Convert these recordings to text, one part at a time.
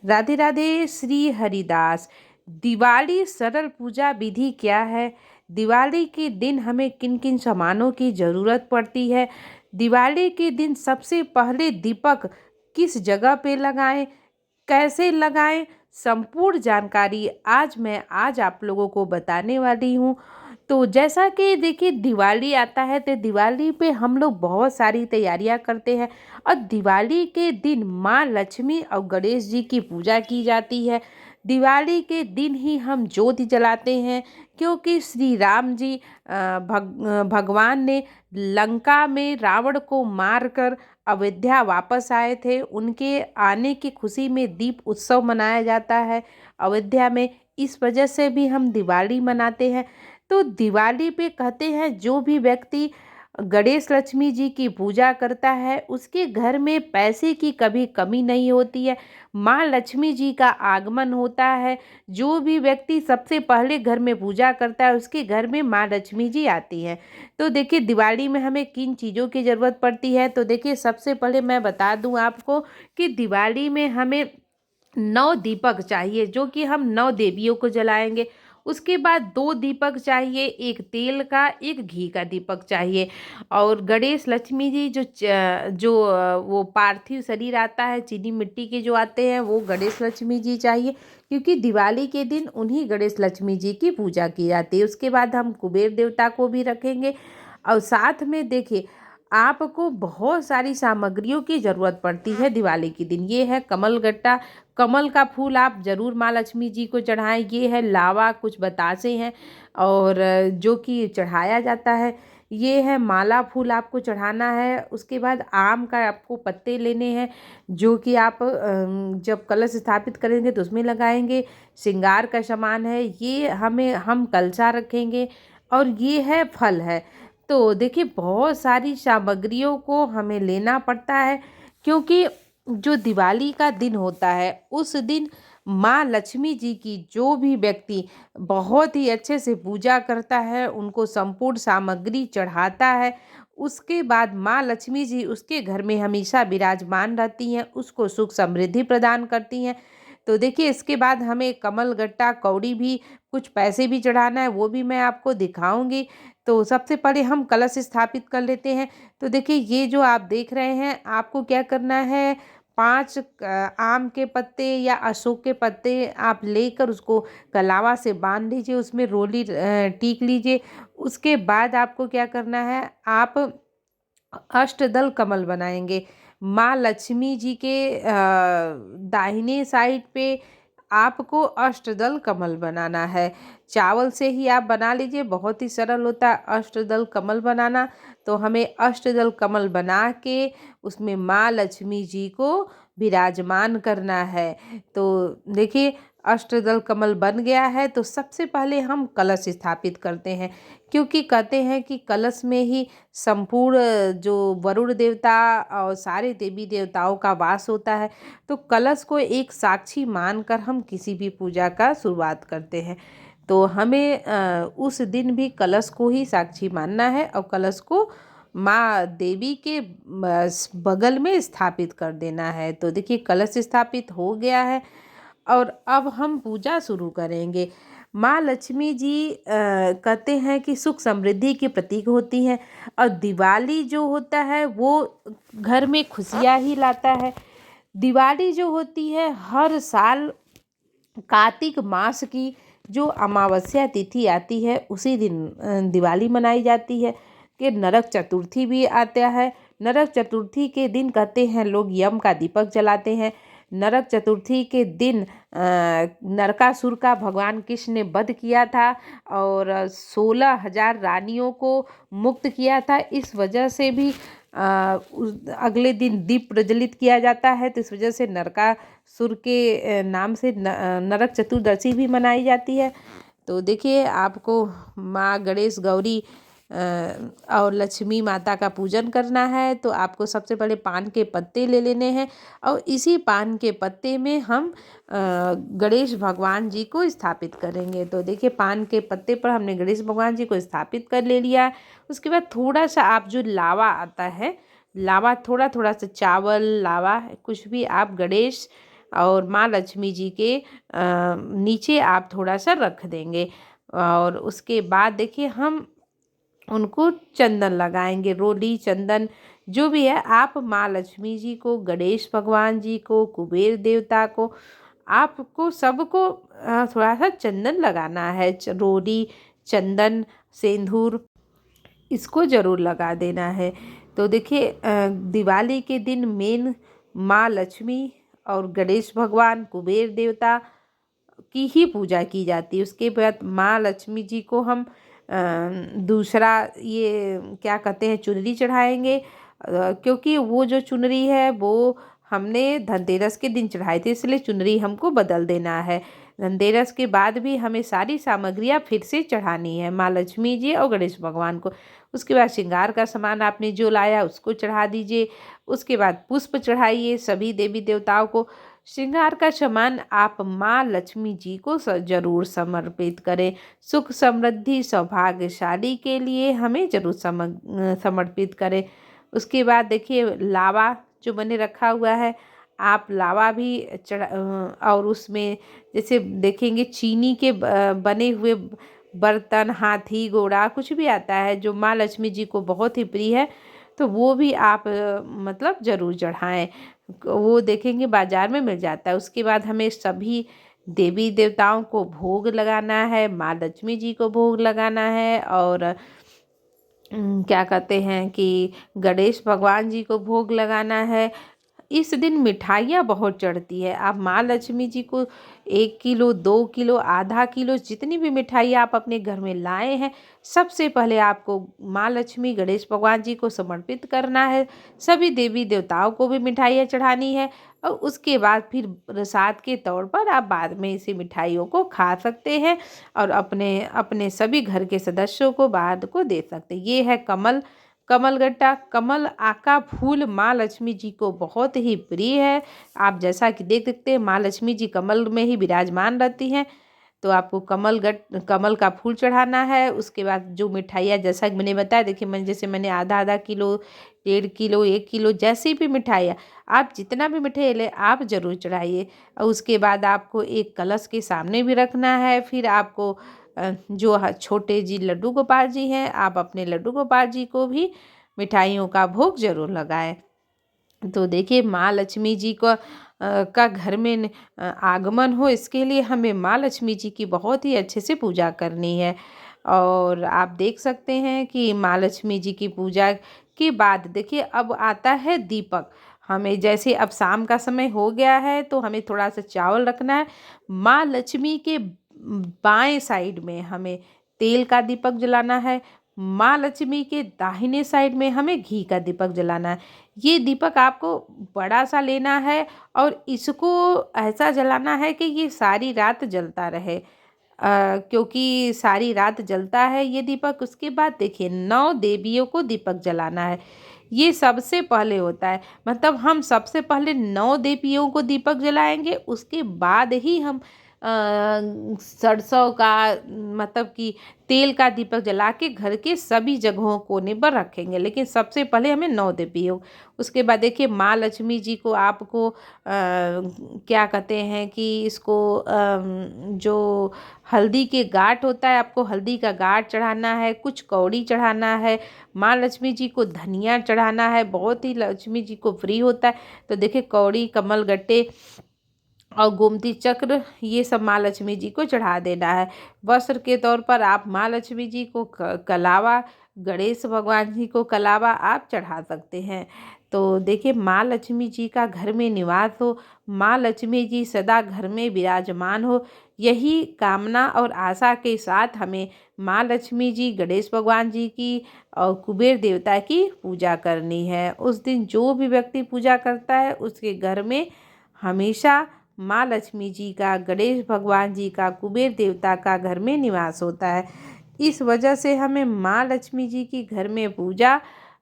राधे राधे। श्री हरिदास। दिवाली सरल पूजा विधि क्या है? दिवाली के दिन हमें किन किन सामानों की ज़रूरत पड़ती है? दिवाली के दिन सबसे पहले दीपक किस जगह पे लगाएं, कैसे लगाएं? संपूर्ण जानकारी आज आप लोगों को बताने वाली हूँ। तो जैसा कि देखिए, दिवाली आता है तो दिवाली पे हम लोग बहुत सारी तैयारियां करते हैं। और दिवाली के दिन माँ लक्ष्मी और गणेश जी की पूजा की जाती है। दिवाली के दिन ही हम ज्योति जलाते हैं, क्योंकि श्री राम जी भगवान ने लंका में रावण को मारकर अयोध्या वापस आए थे। उनके आने की खुशी में दीप उत्सव मनाया जाता है अयोध्या में। इस वजह से भी हम दिवाली मनाते हैं। तो दिवाली पे कहते हैं जो भी व्यक्ति गणेश लक्ष्मी जी की पूजा करता है उसके घर में पैसे की कभी कमी नहीं होती है। माँ लक्ष्मी जी का आगमन होता है। जो भी व्यक्ति सबसे पहले घर में पूजा करता है उसके घर में माँ लक्ष्मी जी आती हैं। तो देखिए, दिवाली में हमें किन चीज़ों की ज़रूरत पड़ती है। तो देखिए, सबसे पहले मैं बता दूं आपको कि दिवाली में हमें 9 दीपक चाहिए, जो कि हम 9 देवियों को जलाएंगे। उसके बाद 2 दीपक चाहिए, एक तेल का, एक घी का दीपक चाहिए। और गणेश लक्ष्मी जी वो पार्थिव शरीर आता है, चीनी मिट्टी के जो आते हैं, वो गणेश लक्ष्मी जी चाहिए, क्योंकि दिवाली के दिन उन्हीं गणेश लक्ष्मी जी की पूजा की जाती है। उसके बाद हम कुबेर देवता को भी रखेंगे। और साथ में देखिए, आपको बहुत सारी सामग्रियों की ज़रूरत पड़ती है दिवाली के दिन। ये है कमल गट्टा। कमल का फूल आप ज़रूर माँ लक्ष्मी जी को चढ़ाएं। ये है लावा, कुछ बतासे हैं और जो कि चढ़ाया जाता है। ये है माला फूल, आपको चढ़ाना है। उसके बाद आम का आपको पत्ते लेने हैं, जो कि आप जब कलश स्थापित करेंगे तो उसमें लगाएंगे। श्रृंगार का सामान है ये, हम कलशा रखेंगे। और ये है फल है। तो देखिए, बहुत सारी सामग्रियों को हमें लेना पड़ता है, क्योंकि जो दिवाली का दिन होता है उस दिन माँ लक्ष्मी जी की जो भी व्यक्ति बहुत ही अच्छे से पूजा करता है, उनको संपूर्ण सामग्री चढ़ाता है, उसके बाद माँ लक्ष्मी जी उसके घर में हमेशा विराजमान रहती हैं, उसको सुख समृद्धि प्रदान करती हैं। तो देखिए, इसके बाद हमें कमल गट्टा, कौड़ी भी, कुछ पैसे भी चढ़ाना है, वो भी मैं आपको दिखाऊंगी। तो सबसे पहले हम कलश स्थापित कर लेते हैं। तो देखिए, ये जो आप देख रहे हैं, आपको क्या करना है, 5 आम के पत्ते या अशोक के पत्ते आप लेकर उसको कलावा से बांध लीजिए, उसमें रोली टीक लीजिए। उसके बाद आपको क्या करना है, आप अष्टदल कमल बनाएंगे। माँ लक्ष्मी जी के दाहिने साइड पे आपको अष्टदल कमल बनाना है। चावल से ही आप बना लीजिए, बहुत ही सरल होता है अष्टदल कमल बनाना। तो हमें अष्टदल कमल बना के उसमें माँ लक्ष्मी जी को विराजमान करना है। तो देखिए, अष्टदल कमल बन गया है। तो सबसे पहले हम कलश स्थापित करते हैं, क्योंकि कहते हैं कि कलश में ही संपूर्ण जो वरुण देवता और सारे देवी देवताओं का वास होता है। तो कलश को एक साक्षी मानकर हम किसी भी पूजा का शुरुआत करते हैं। तो हमें उस दिन भी कलश को ही साक्षी मानना है और कलश को माँ देवी के बगल में स्थापित कर देना है। तो देखिए, कलश स्थापित हो गया है और अब हम पूजा शुरू करेंगे। माँ लक्ष्मी जी कहते हैं कि सुख समृद्धि की प्रतीक होती हैं, और दिवाली जो होता है वो घर में खुशियाँ ही लाता है। दिवाली जो होती है हर साल कार्तिक मास की जो अमावस्या तिथि आती है उसी दिन दिवाली मनाई जाती है। कि नरक चतुर्थी भी आता है। नरक चतुर्थी के दिन कहते हैं लोग यम का दीपक जलाते हैं। नरक चतुर्थी के दिन नरकासुर का भगवान कृष्ण ने वध किया था और 16,000 रानियों को मुक्त किया था। इस वजह से भी अगले दिन दीप प्रज्वलित किया जाता है। तो इस वजह से नरकासुर के नाम से नरक चतुर्दशी भी मनाई जाती है। तो देखिए, आपको माँ गणेश, गौरी और लक्ष्मी माता का पूजन करना है। तो आपको सबसे पहले पान के पत्ते ले लेने हैं, और इसी पान के पत्ते में हम गणेश भगवान जी को स्थापित करेंगे। तो देखिए, पान के पत्ते पर हमने गणेश भगवान जी को स्थापित कर ले लिया। उसके बाद थोड़ा सा आप जो लावा आता है, लावा थोड़ा थोड़ा सा चावल, लावा कुछ भी आप गणेश और माँ लक्ष्मी जी के नीचे आप थोड़ा सा रख देंगे। और उसके बाद देखिए हम उनको चंदन लगाएंगे, रोली चंदन जो भी है। आप माँ लक्ष्मी जी को, गणेश भगवान जी को, कुबेर देवता को, आपको सबको थोड़ा सा चंदन लगाना है। रोली चंदन सिंदूर इसको ज़रूर लगा देना है। तो देखिए दिवाली के दिन मेन माँ लक्ष्मी और गणेश भगवान, कुबेर देवता की ही पूजा की जाती है। उसके बाद माँ लक्ष्मी जी को हम दूसरा ये क्या कहते हैं, चुनरी चढ़ाएंगे। क्योंकि वो जो चुनरी है वो हमने धनतेरस के दिन चढ़ाई थी, इसलिए चुनरी हमको बदल देना है। धनतेरस के बाद भी हमें सारी सामग्रियाँ फिर से चढ़ानी है माँ लक्ष्मी जी और गणेश भगवान को। उसके बाद श्रृंगार का सामान आपने जो लाया उसको चढ़ा दीजिए। उसके बाद पुष्प चढ़ाइए सभी देवी देवताओं को। श्रृंगार का सामान आप माँ लक्ष्मी जी को जरूर समर्पित करें। सुख समृद्धि सौभाग्यशाली के लिए हमें जरूर समर्पित करें। उसके बाद देखिए लावा जो बने रखा हुआ है, आप लावा भी और उसमें जैसे देखेंगे चीनी के बने हुए बर्तन, हाथी घोड़ा कुछ भी आता है जो माँ लक्ष्मी जी को बहुत ही प्रिय है, तो वो भी आप मतलब ज़रूर चढ़ाएं। वो देखेंगे बाज़ार में मिल जाता है। उसके बाद हमें सभी देवी देवताओं को भोग लगाना है, माँ लक्ष्मी जी को भोग लगाना है, और क्या कहते हैं कि गणेश भगवान जी को भोग लगाना है। इस दिन मिठाइयाँ बहुत चढ़ती है। आप माँ लक्ष्मी जी को 1 किलो, 2 किलो, आधा किलो जितनी भी मिठाई आप अपने घर में लाए हैं, सबसे पहले आपको माँ लक्ष्मी गणेश भगवान जी को समर्पित करना है। सभी देवी देवताओं को भी मिठाइयाँ चढ़ानी है, और उसके बाद फिर प्रसाद के तौर पर आप बाद में इसी मिठाइयों को खा सकते हैं और अपने अपने सभी घर के सदस्यों को बाद को दे सकते हैं। ये है कमलगट्टा। कमल का फूल माँ लक्ष्मी जी को बहुत ही प्रिय है। आप जैसा कि देख सकते हैं माँ लक्ष्मी जी कमल में ही विराजमान रहती हैं। तो आपको कमल का फूल चढ़ाना है। उसके बाद जो मिठाइयाँ जैसा कि मैंने बताया, देखिए मैंने आधा आधा किलो, 1.5 किलो, 1 किलो जैसी भी मिठाइयाँ आप जितना भी मिठाई ले आप ज़रूर चढ़ाइए। और उसके बाद आपको एक कलश के सामने भी रखना है। फिर आपको जो छोटे जी लड्डू गोपाल जी हैं, आप अपने लड्डू गोपाल जी को भी मिठाइयों का भोग जरूर लगाएं। तो देखिए माँ लक्ष्मी जी का घर में आगमन हो, इसके लिए हमें माँ लक्ष्मी जी की बहुत ही अच्छे से पूजा करनी है। और आप देख सकते हैं कि माँ लक्ष्मी जी की पूजा के बाद देखिए अब आता है दीपक। हमें जैसे अब शाम का समय हो गया है तो हमें थोड़ा सा चावल रखना है। माँ लक्ष्मी के बाएं साइड में हमें तेल का दीपक जलाना है। माँ लक्ष्मी के दाहिने साइड में हमें घी का दीपक जलाना है। ये दीपक आपको बड़ा सा लेना है और इसको ऐसा जलाना है कि ये सारी रात जलता रहे। क्योंकि सारी रात जलता है ये दीपक। उसके बाद देखिए 9 देवियों को दीपक जलाना है। ये सबसे पहले होता है, मतलब हम सबसे पहले 9 देवियों को दीपक जलाएंगे। उसके बाद ही हम सरसों का मतलब कि तेल का दीपक जला के घर के सभी जगहों कोने पर रखेंगे, लेकिन सबसे पहले हमें 9 देवियों। उसके बाद देखिए माँ लक्ष्मी जी को आपको क्या कहते हैं कि इसको जो हल्दी के गांठ होता है, आपको हल्दी का गांठ चढ़ाना है, कुछ कौड़ी चढ़ाना है। माँ लक्ष्मी जी को धनिया चढ़ाना है, बहुत ही लक्ष्मी जी को प्रिय होता है। तो देखिए कौड़ी, कमल गट्टे और गोमती चक्र ये सब माँ लक्ष्मी जी को चढ़ा देना है। वस्त्र के तौर पर आप माँ लक्ष्मी जी को कलावा, गणेश भगवान जी को कलावा आप चढ़ा सकते हैं। तो देखिए माँ लक्ष्मी जी का घर में निवास हो, माँ लक्ष्मी जी सदा घर में विराजमान हो, यही कामना और आशा के साथ हमें माँ लक्ष्मी जी, गणेश भगवान जी की और कुबेर देवता की पूजा करनी है। उस दिन जो भी व्यक्ति पूजा करता है उसके घर में हमेशा माँ लक्ष्मी जी का, गणेश भगवान जी का, कुबेर देवता का घर में निवास होता है। इस वजह से हमें माँ लक्ष्मी जी की घर में पूजा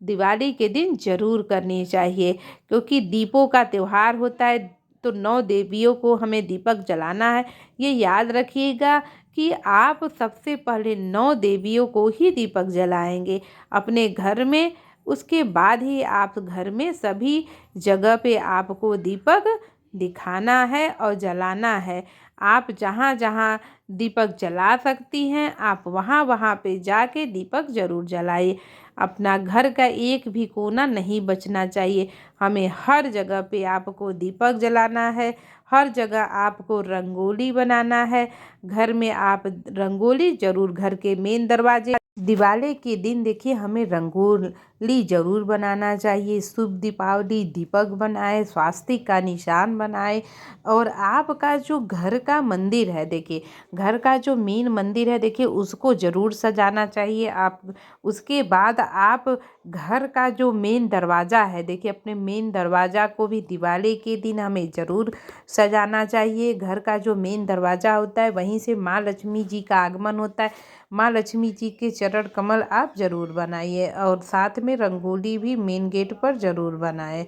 दिवाली के दिन जरूर करनी चाहिए, क्योंकि दीपों का त्यौहार होता है। तो 9 देवियों को हमें दीपक जलाना है। ये याद रखिएगा कि आप सबसे पहले 9 देवियों को ही दीपक जलाएंगे अपने घर में। उसके बाद ही आप घर में सभी जगह पे आपको दीपक दिखाना है और जलाना है। आप जहाँ जहाँ दीपक जला सकती हैं आप वहाँ वहाँ पे जाके दीपक ज़रूर जलाइए। अपना घर का एक भी कोना नहीं बचना चाहिए। हमें हर जगह पे आपको दीपक जलाना है, हर जगह आपको रंगोली बनाना है। घर में आप रंगोली ज़रूर, घर के मेन दरवाजे, दिवाली के दिन देखिए हमें रंगोली ज़रूर बनाना चाहिए। शुभ दीपावली दीपक बनाए, स्वास्तिक का निशान बनाए। और आपका जो घर का मंदिर है, देखिए घर का जो मेन मंदिर है देखिए उसको ज़रूर सजाना चाहिए आप। उसके बाद आप घर का जो मेन दरवाज़ा है, देखिए अपने मेन दरवाज़ा को भी दिवाली के दिन हमें ज़रूर सजाना चाहिए। घर का जो मेन दरवाज़ा होता है वहीं से माँ लक्ष्मी जी का आगमन होता है। माँ लक्ष्मी जी के चरण कमल आप ज़रूर बनाइए और साथ में रंगोली भी मेन गेट पर ज़रूर बनाएं।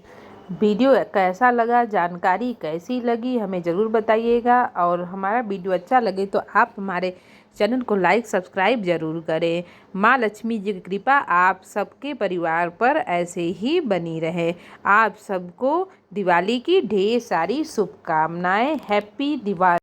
वीडियो कैसा लगा, जानकारी कैसी लगी, हमें ज़रूर बताइएगा। और हमारा वीडियो अच्छा लगे तो आप हमारे चैनल को लाइक सब्सक्राइब ज़रूर करें। माँ लक्ष्मी जी की कृपा आप सबके परिवार पर ऐसे ही बनी रहे। आप सबको दिवाली की ढेर सारी शुभकामनाएं। हैप्पी दिवाली।